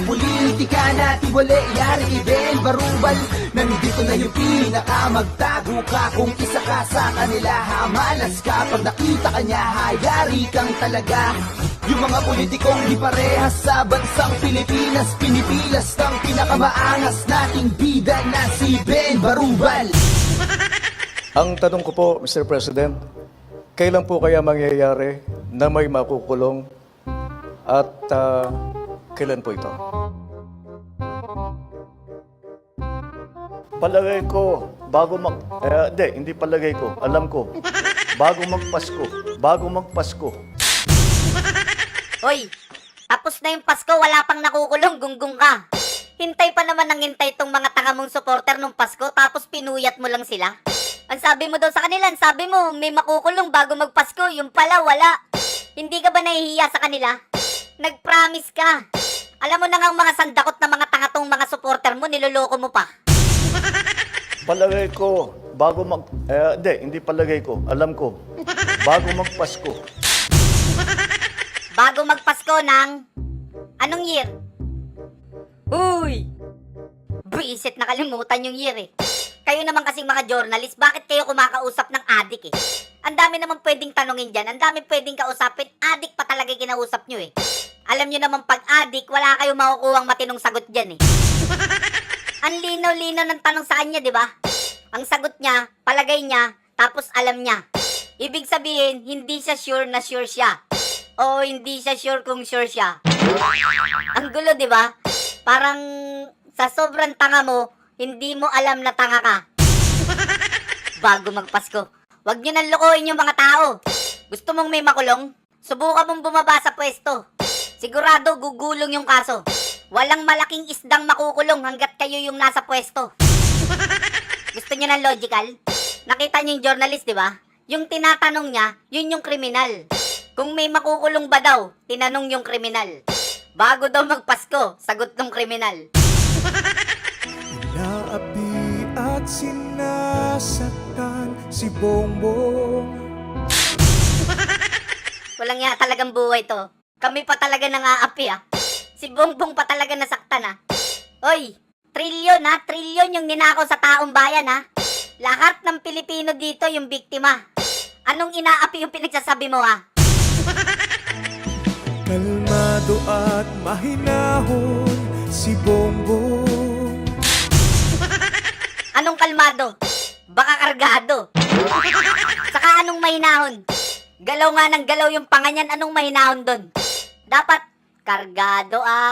politika natin wala yari Ben Barubal. Nandito na yung pinakamagtago ka. Kung isa ka sa kanila, hamalas ka. Pag nakita ka niya, hayari kang talaga. Yung mga politikong di parehas sa bansang Pilipinas, pinipilas ng pinakamaangas nating bida na si Ben Barubal. Ang tanong ko po, Mr. President, kailan po kaya mangyayari na may makukulong at kailan po ito? Palagay ko, hindi palagay ko, alam ko, bago magpasko. Hoy, tapos na yung Pasko, wala pang nakukulong, gunggong ka. Hintay pa naman ng hintay tong mga tanga mong supporter nung Pasko, tapos pinuyat mo lang sila. Ang sabi mo daw sa kanila, ang sabi mo, may makukulong bago magpasko, yung pala wala. Hindi ka ba nahihiya sa kanila? Nag-promise ka. Alam mo na nga ang mga sandakot na mga tanga tong mga supporter mo, niloloko mo pa. Palagay ko, hindi palagay ko, alam ko, bago magpasko. Bago magpasko ng... Anong year? Uy! Bisit, nakalimutan yung year eh. Kayo naman kasing mga journalist, bakit kayo kumakausap ng adik eh? Ang dami naman pwedeng tanongin dyan, ang dami pwedeng kausapin, adik pa talaga kinausap nyo eh. Alam nyo naman pag adik, wala kayong makukuhang matinong sagot dyan eh. Ang linaw-linaw ng tanong sa kanya, di ba? Ang sagot niya, palagay niya, tapos alam niya. Ibig sabihin, hindi siya sure na sure siya. O hindi siya sure kung sure siya. Ang gulo, di ba? Parang sa sobrang tanga mo, hindi mo alam na tanga ka. Bago magpasko, wag nyo nang lokohin yung mga tao. Gusto mong may makulong? Subukan mong bumaba sa pwesto. Sigurado gugulong yung kaso. Walang malaking isdang makukulong hanggat kayo yung nasa pwesto. Gusto nyo ng logical? Nakita nyo yung journalist, di ba? Yung tinatanong niya, yun yung kriminal. Kung may makukulong ba daw, tinanong yung kriminal. Bago daw magpasko, sagot ng kriminal. Inaapi at sinasaktan si Bongbong. Walang ya talagang buhay to. Kami pa talaga nang-aapi ah. Si Bongbong pa talaga nasaktan ah. Oy, trilyon ha, trilyon yung ninakaw sa taong bayan ha. Lahat ng Pilipino dito yung biktima. Anong inaapi yung pinagsasabi mo ha? Kalmado at mahinahon si Bongbong. Anong kalmado? Baka kargado. Saka anong mahinahon? Galaw nga ng galaw yung panganyan, anong mahinahon doon? Dapat kargado ah.